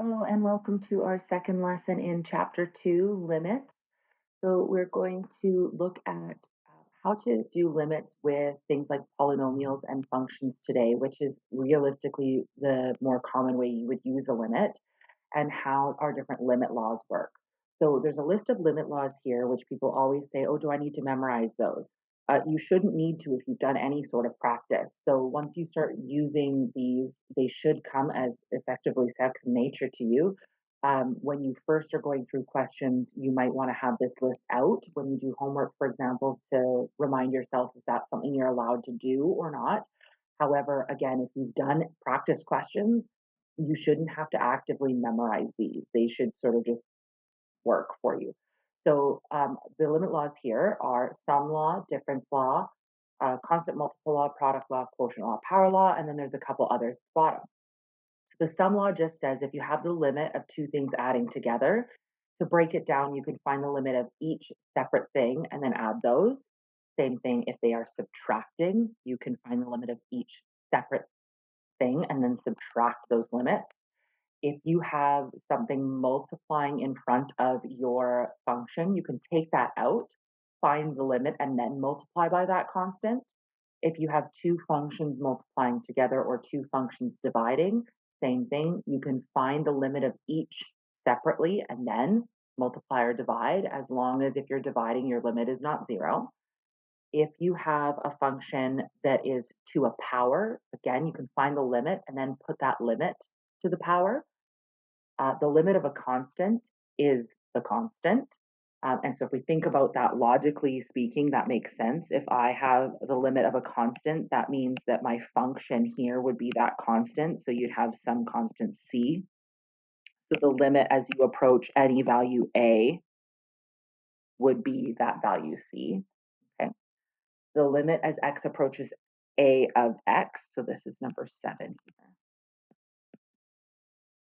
Hello and welcome to our second lesson in chapter 2, limits. So we're going to look at how to do limits with things like polynomials and functions today, which is realistically the more common way you would use a limit, and how our different limit laws work. So there's a list of limit laws here, which people always say, oh, do I need to memorize those? You shouldn't need to if you've done any sort of practice. So once you start using these, they should come as effectively second nature to you. When you first are going through questions, you might want to have this list out when you do homework, for example, to remind yourself if that's something you're allowed to do or not. However, again, if you've done practice questions, you shouldn't have to actively memorize these. They should sort of just work for you. So the limit laws here are sum law, difference law, constant multiple law, product law, quotient law, power law, and then there's a couple others at the bottom. So the sum law just says if you have the limit of two things adding together, to break it down, you can find the limit of each separate thing and then add those. Same thing if they are subtracting, you can find the limit of each separate thing and then subtract those limits. If you have something multiplying in front of your function, you can take that out, find the limit, and then multiply by that constant. If you have two functions multiplying together or two functions dividing, same thing. You can find the limit of each separately and then multiply or divide, as long as if you're dividing, your limit is not 0. If you have a function that is to a power, again, you can find the limit and then put that limit to the power. The limit of a constant is the constant. And so if we think about that logically speaking, that makes sense. If I have the limit of a constant, that means that my function here would be that constant. So you'd have some constant c. So the limit as you approach any value a would be that value c. Okay. The limit as x approaches a of x. So this is number 7 here.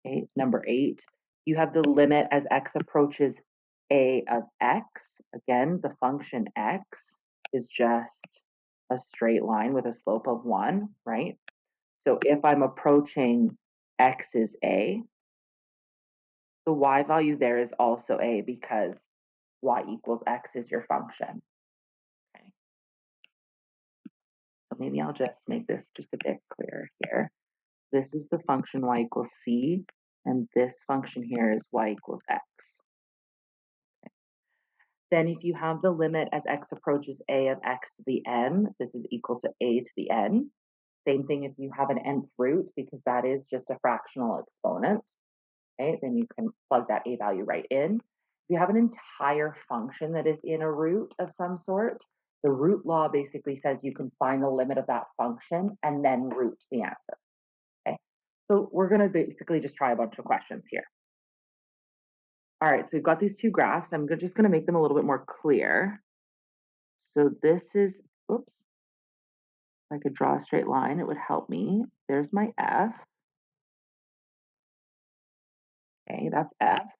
Okay, number 8, you have the limit as x approaches a of x. Again, the function x is just a straight line with a slope of 1, right? So if I'm approaching x is a, the y value there is also a because y equals x is your function. Okay. So maybe I'll just make this just a bit clearer here. This is the function y equals c, and this function here is y equals x. Then if you have the limit as x approaches a of x to the n, this is equal to a to the n. Same thing if you have an nth root, because that is just a fractional exponent. Okay, then you can plug that a value right in. If you have an entire function that is in a root of some sort, the root law basically says you can find the limit of that function and then root the answer. Okay, so we're going to basically just try a bunch of questions here. All right, so we've got these two graphs. I'm just going to make them a little bit more clear. So this is, oops, if I could draw a straight line, it would help me. There's my f. Okay, that's f.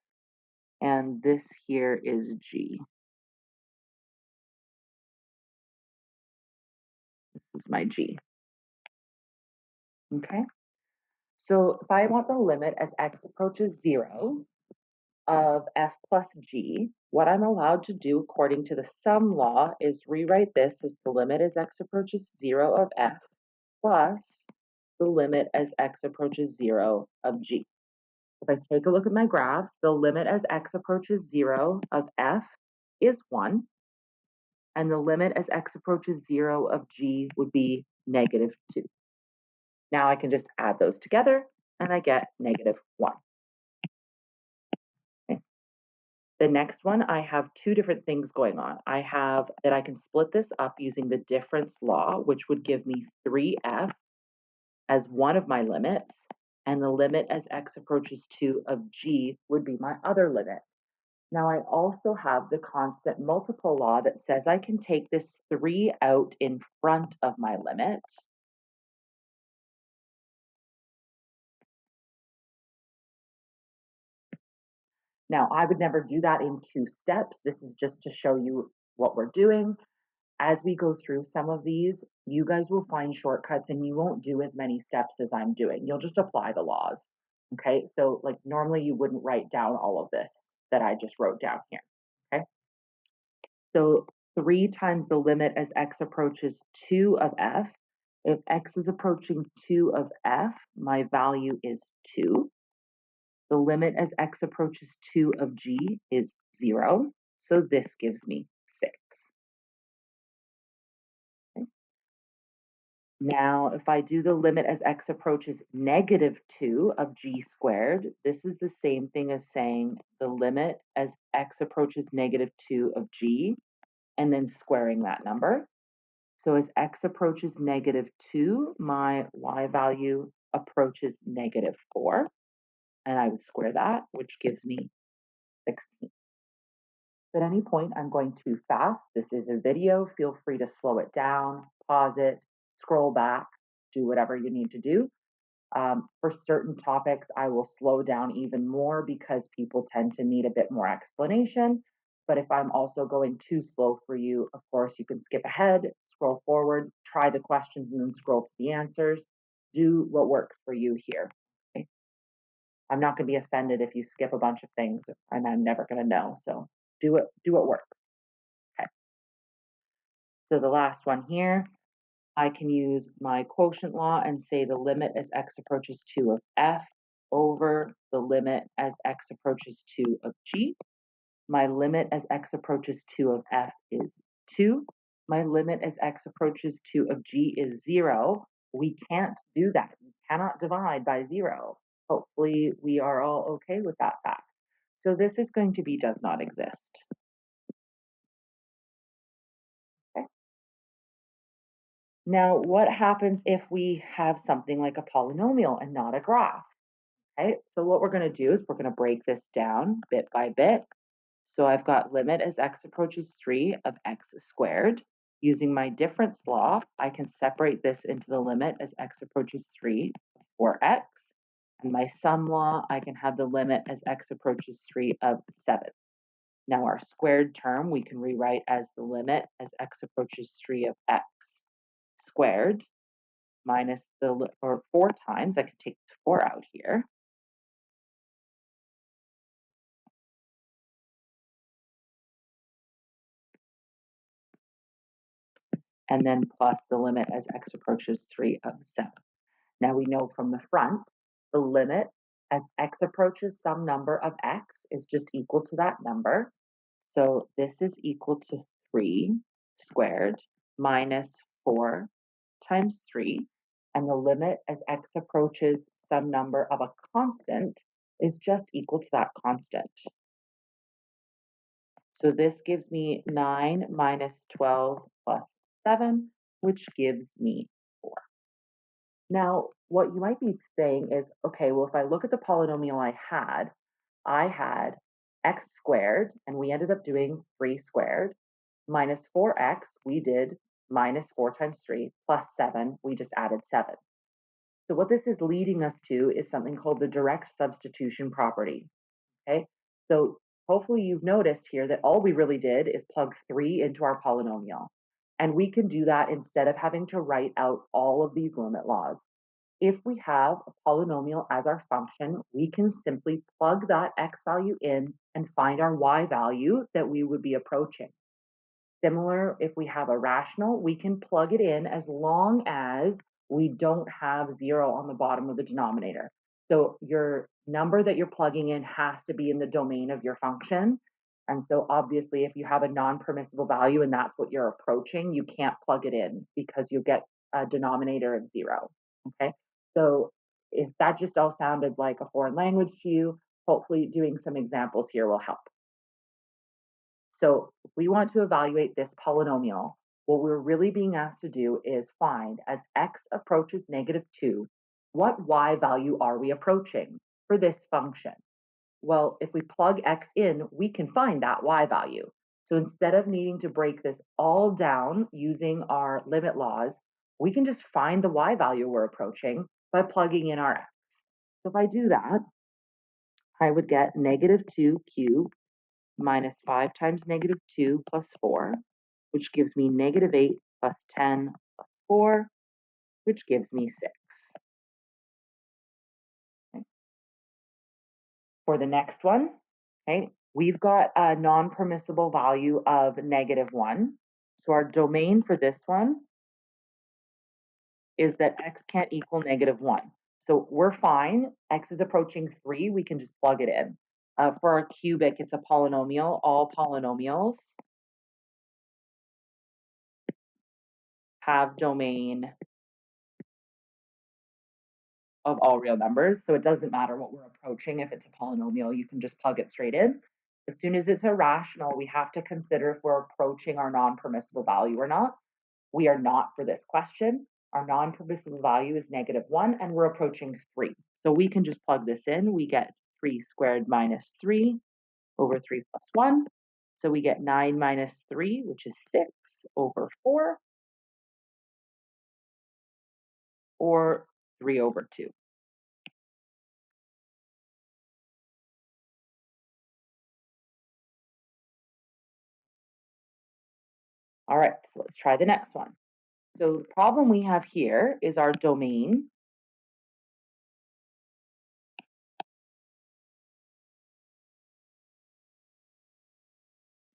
And this here is g. This is my g. Okay, so if I want the limit as x approaches 0 of f plus g, what I'm allowed to do according to the sum law is rewrite this as the limit as x approaches 0 of f plus the limit as x approaches 0 of g. If I take a look at my graphs, the limit as x approaches 0 of f is 1, and the limit as x approaches 0 of g would be negative 2. Now I can just add those together, and I get negative 1. Okay. The next one, I have two different things going on. I have that I can split this up using the difference law, which would give me 3f as one of my limits, and the limit as x approaches 2 of g would be my other limit. Now I also have the constant multiple law that says I can take this 3 out in front of my limit. Now I would never do that in 2 steps. This is just to show you what we're doing. As we go through some of these, you guys will find shortcuts and you won't do as many steps as I'm doing. You'll just apply the laws. Okay, so like normally you wouldn't write down all of this that I just wrote down here. Okay, so 3 times the limit as x approaches 2 of f. If x is approaching 2 of f, my value is 2. The limit as x approaches 2 of g is 0. So this gives me 6. Okay. Now, if I do the limit as x approaches negative 2 of g squared, this is the same thing as saying the limit as x approaches negative 2 of g, and then squaring that number. So as x approaches negative 2, my y value approaches negative 4, and I would square that, which gives me 16. At any point, I'm going too fast. This is a video. Feel free to slow it down, pause it, scroll back, do whatever you need to do. For certain topics, I will slow down even more because people tend to need a bit more explanation. But if I'm also going too slow for you, of course, you can skip ahead, scroll forward, try the questions, and then scroll to the answers. Do what works for you here. Okay? I'm not going to be offended if you skip a bunch of things, and I'm never going to know. So do what works. Okay. So the last one here, I can use my quotient law and say the limit as x approaches 2 of f over the limit as x approaches 2 of g. My limit as x approaches 2 of f is 2. My limit as x approaches 2 of g is 0. We can't do that. You cannot divide by 0. Hopefully we are all okay with that fact. So this is going to be does not exist. Okay. Now, what happens if we have something like a polynomial and not a graph? Okay, so what we're going to do is we're going to break this down bit by bit. So I've got limit as x approaches 3 of x squared. Using my difference law, I can separate this into the limit as x approaches 3 of 4x. And my sum law, I can have the limit as x approaches 3 of 7. Now our squared term, we can rewrite as the limit as x approaches 3 of x squared minus or 4 times, I could take 4 out here. And then plus the limit as x approaches 3 of 7. Now we know from the front, the limit as x approaches some number of x is just equal to that number. So this is equal to 3 squared minus 4 times 3. And the limit as x approaches some number of a constant is just equal to that constant. So this gives me 9 minus 12 plus 7, which gives me 4. Now, what you might be saying is, okay, well, if I look at the polynomial I had x squared, and we ended up doing 3 squared, minus 4x, we did minus 4 times 3, plus 7, we just added 7. So what this is leading us to is something called the direct substitution property, okay? So hopefully you've noticed here that all we really did is plug 3 into our polynomial. And we can do that instead of having to write out all of these limit laws. If we have a polynomial as our function, we can simply plug that x value in and find our y value that we would be approaching. Similar, if we have a rational, we can plug it in as long as we don't have 0 on the bottom of the denominator. So your number that you're plugging in has to be in the domain of your function. And so obviously, if you have a non-permissible value and that's what you're approaching, you can't plug it in because you'll get a denominator of 0. Okay. So if that just all sounded like a foreign language to you, hopefully doing some examples here will help. So if we want to evaluate this polynomial, what we're really being asked to do is find, as x approaches negative 2, what y value are we approaching for this function? Well, if we plug x in, we can find that y value. So instead of needing to break this all down using our limit laws, we can just find the y value we're approaching by plugging in our x. So if I do that, I would get negative 2 cubed minus 5 times negative 2 plus 4, which gives me negative 8 plus 10 plus 4, which gives me 6. Okay. For the next one, okay, we've got a non-permissible value of -1. So our domain for this one is that x can't equal -1. So we're fine. X is approaching 3. We can just plug it in. For our cubic, it's a polynomial. All polynomials have domain of all real numbers. So it doesn't matter what we're approaching. If it's a polynomial, you can just plug it straight in. As soon as it's irrational, we have to consider if we're approaching our non-permissible value or not. We are not for this question. Our non-permissible value is -1, and we're approaching 3. So we can just plug this in. We get 3 squared minus 3 over 3 plus 1. So we get 9 minus 3, which is 6 over 4, or 3 over 2. All right, so let's try the next one. So the problem we have here is our domain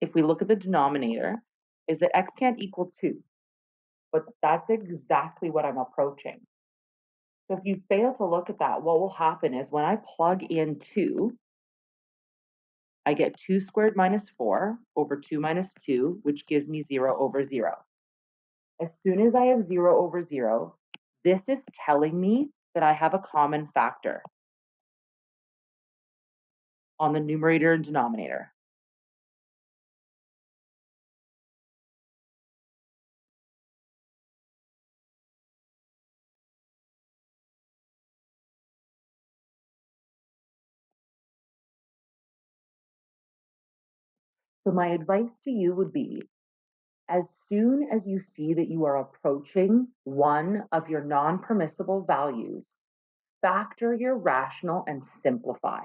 if we look at the denominator, is that x can't equal 2. But that's exactly what I'm approaching. So if you fail to look at that, what will happen is when I plug in 2, I get 2 squared minus 4 over 2 minus 2, which gives me 0 over 0. As soon as I have 0 over 0, this is telling me that I have a common factor on the numerator and denominator. So my advice to you would be, as soon as you see that you are approaching one of your non-permissible values, factor your rational and simplify.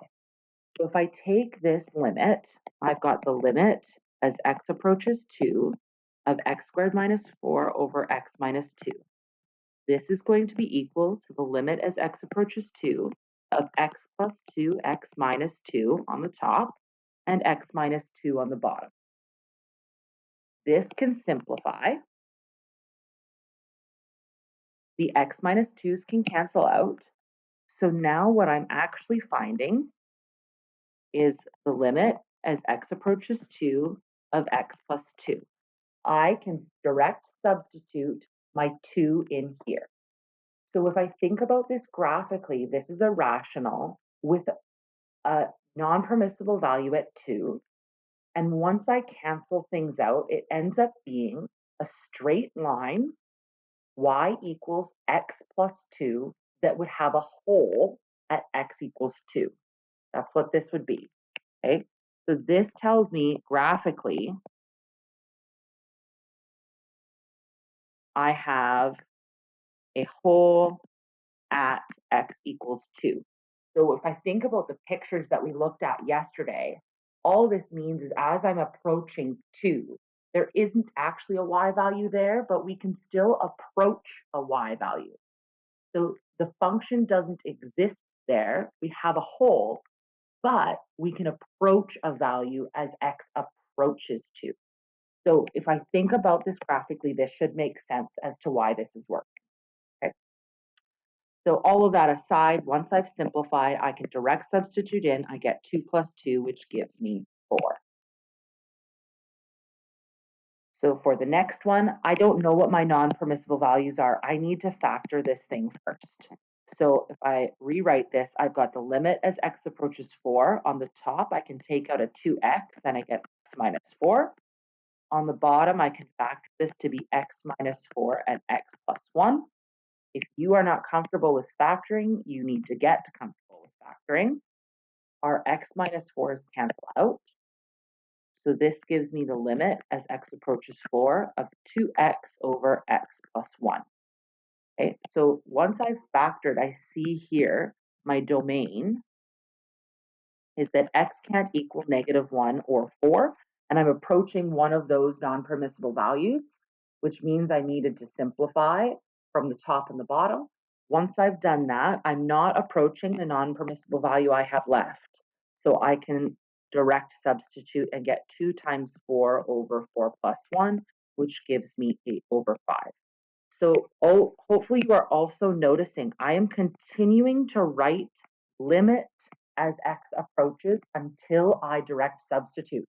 So if I take this limit, I've got the limit as x approaches 2 of x squared minus 4 over x minus 2. This is going to be equal to the limit as x approaches 2 of x plus 2, x minus 2 on the top, and x minus 2 on the bottom. This can simplify. The x minus 2's can cancel out. So now what I'm actually finding is the limit as x approaches 2 of x plus 2. I can direct substitute my 2 in here. So if I think about this graphically, this is a rational with a non-permissible value at 2. And once I cancel things out, it ends up being a straight line, y equals x plus 2, that would have a hole at x equals 2. That's what this would be, okay? So this tells me graphically I have a hole at x equals 2. So if I think about the pictures that we looked at yesterday, all this means is as I'm approaching 2, there isn't actually a y value there, but we can still approach a y value. So the function doesn't exist there. We have a hole, but we can approach a value as x approaches 2. So if I think about this graphically, this should make sense as to why this is working. Okay. So all of that aside, once I've simplified, I can direct substitute in. I get 2 plus 2, which gives me 4. So for the next one, I don't know what my non-permissible values are. I need to factor this thing first. So if I rewrite this, I've got the limit as x approaches 4. On the top, I can take out a 2x, and I get x minus 4. On the bottom, I can factor this to be x minus 4 and x plus 1. If you are not comfortable with factoring, you need to get comfortable with factoring. Our x minus 4's cancel out. So this gives me the limit as x approaches 4 of 2x over x plus 1. Okay, so once I've factored, I see here my domain is that x can't equal -1 or 4, and I'm approaching one of those non-permissible values, which means I needed to simplify from the top and the bottom. Once I've done that, I'm not approaching the non-permissible value I have left. So I can direct substitute and get 2 times 4 over 4 plus 1, which gives me 8 over 5. So hopefully you are also noticing I am continuing to write limit as x approaches until I direct substitute.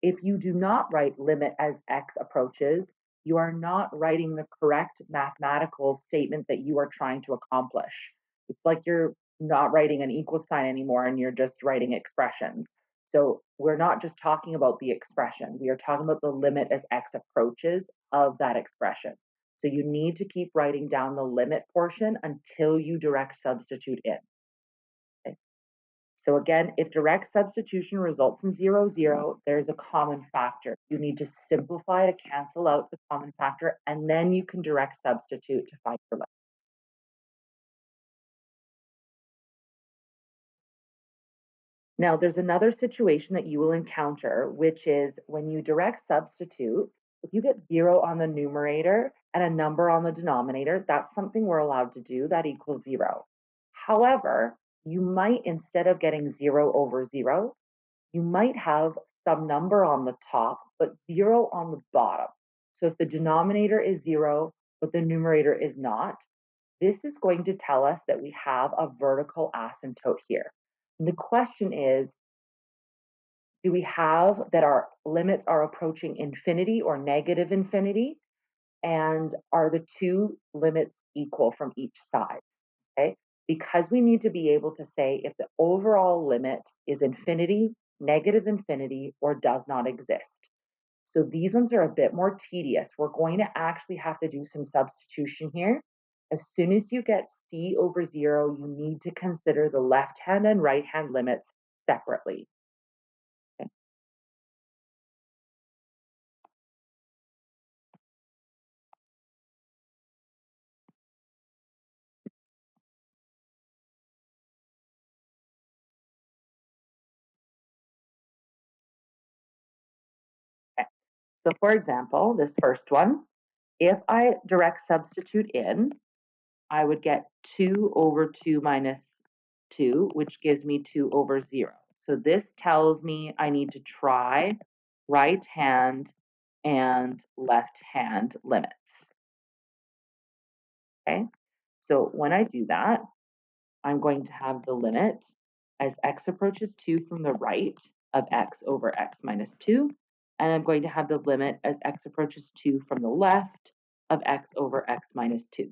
If you do not write limit as x approaches, you are not writing the correct mathematical statement that you are trying to accomplish. It's like you're not writing an equal sign anymore and you're just writing expressions. So we're not just talking about the expression, we are talking about the limit as x approaches of that expression. So you need to keep writing down the limit portion until you direct substitute in. Okay. So again, if direct substitution results in 0, 0, there's a common factor. You need to simplify to cancel out the common factor, and then you can direct substitute to find your limit. Now, there's another situation that you will encounter, which is when you direct substitute, if you get 0 on the numerator and a number on the denominator, that's something we're allowed to do, that equals 0. However, you might, instead of getting 0 over 0, you might have some number on the top, but 0 on the bottom. So if the denominator is 0, but the numerator is not, this is going to tell us that we have a vertical asymptote here. And the question is, do we have that our limits are approaching infinity or negative infinity? And are the two limits equal from each side? Okay, because we need to be able to say if the overall limit is infinity, negative infinity, or does not exist. So these ones are a bit more tedious. We're going to actually have to do some substitution here. As soon as you get c over 0, you need to consider the left hand and right hand limits separately. Okay. Okay. So for example, this first one, if I direct substitute in, I would get 2 over 2 minus 2, which gives me 2 over 0. So this tells me I need to try right hand and left hand limits. Okay, so when I do that, I'm going to have the limit as x approaches 2 from the right of x over x minus 2, and I'm going to have the limit as x approaches 2 from the left of x over x minus 2.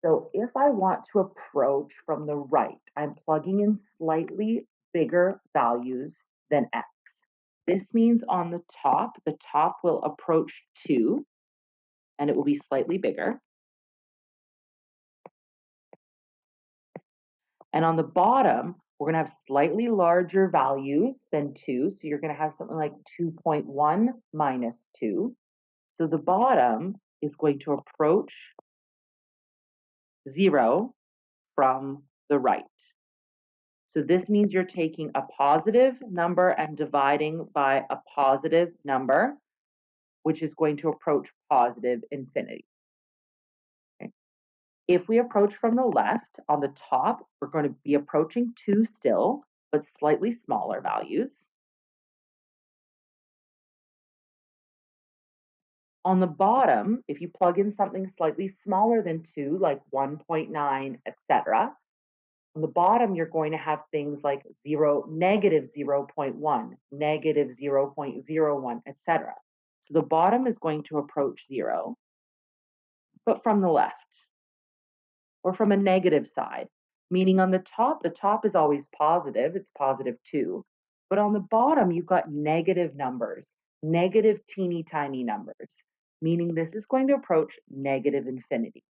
So if I want to approach from the right, I'm plugging in slightly bigger values than x. This means on the top will approach 2, and it will be slightly bigger. And on the bottom, we're going to have slightly larger values than 2. So you're going to have something like 2.1 minus 2. So the bottom is going to approach 0 from the right. So this means you're taking a positive number and dividing by a positive number, which is going to approach positive infinity. Okay. If we approach from the left, on the top, we're going to be approaching 2 still, but slightly smaller values. On the bottom, if you plug in something slightly smaller than 2, like 1.9, etc., on the bottom, you're going to have things like 0, negative 0.1, negative 0.01, etc. So the bottom is going to approach 0, but from the left or from a negative side, meaning on the top is always positive, it's positive 2. But on the bottom, you've got negative numbers, negative teeny tiny numbers, meaning this is going to approach negative infinity.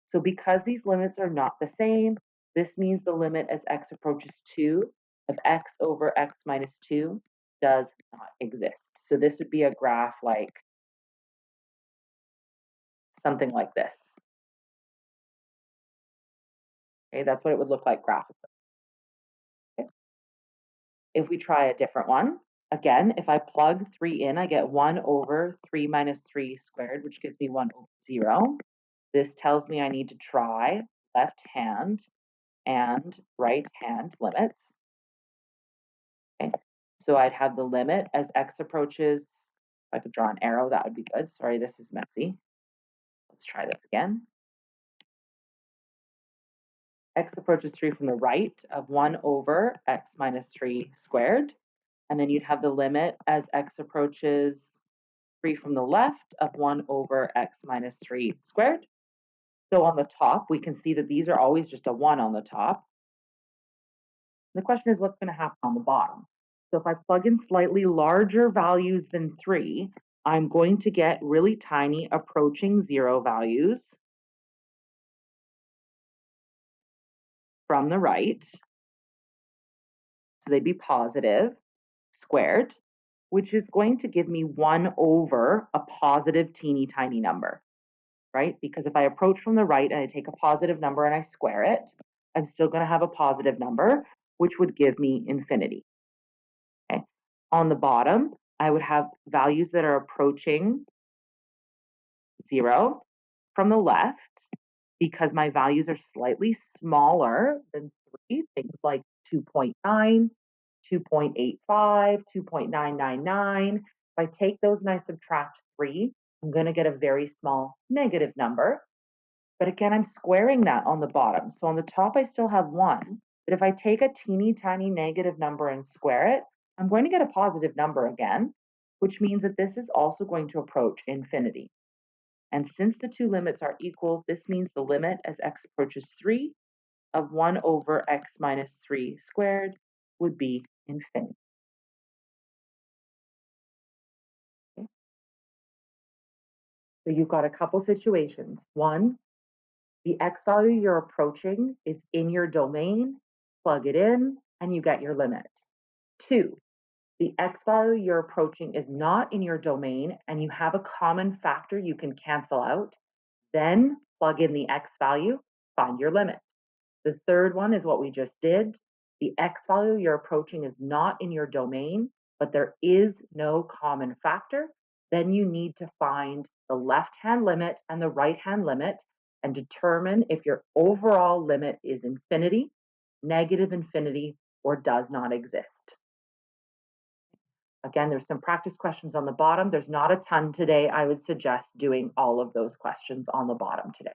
So because these limits are not the same, this means the limit as x approaches 2 of x over x minus 2 does not exist. So this would be a graph like something like this. Okay, that's what it would look like graphically. Okay. If we try a different one, again, if I plug 3 in, I get 1 over 3 minus 3 squared, which gives me 1 over 0. This tells me I need to try left hand and right-hand limits. Okay, so I'd have the limit as x approaches, if I could draw an arrow, that would be good. Sorry, this is messy. Let's try this again. X approaches 3 from the right of 1 over x minus 3 squared. And then you'd have the limit as x approaches 3 from the left of 1 over x minus 3 squared. So on the top, we can see that these are always just a 1 on the top. The question is what's going to happen on the bottom. So if I plug in slightly larger values than 3, I'm going to get really tiny approaching 0 values from the right. So they'd be positive squared, which is going to give me 1 over a positive teeny tiny number, right? Because if I approach from the right and I take a positive number and I square it, I'm still going to have a positive number, which would give me infinity. Okay. On the bottom, I would have values that are approaching 0 from the left, because my values are slightly smaller than 3, things like 2.9, 2.85, 2.999. If I take those and I subtract 3, I'm going to get a very small negative number. But again, I'm squaring that on the bottom. So on the top, I still have 1. But if I take a teeny tiny negative number and square it, I'm going to get a positive number again, which means that this is also going to approach infinity. And since the two limits are equal, this means the limit as x approaches 3 of 1 over x minus 3 squared would be infinity. Okay. So you've got a couple situations. One, the x value you're approaching is in your domain, plug it in, and you get your limit. 2, the x value you're approaching is not in your domain, and you have a common factor you can cancel out. Then plug in the x value, find your limit. The third one is what we just did. The x value you're approaching is not in your domain, but there is no common factor. Then you need to find the left-hand limit and the right-hand limit and determine if your overall limit is infinity, negative infinity, or does not exist. Again, there's some practice questions on the bottom. There's not a ton today. I would suggest doing all of those questions on the bottom today.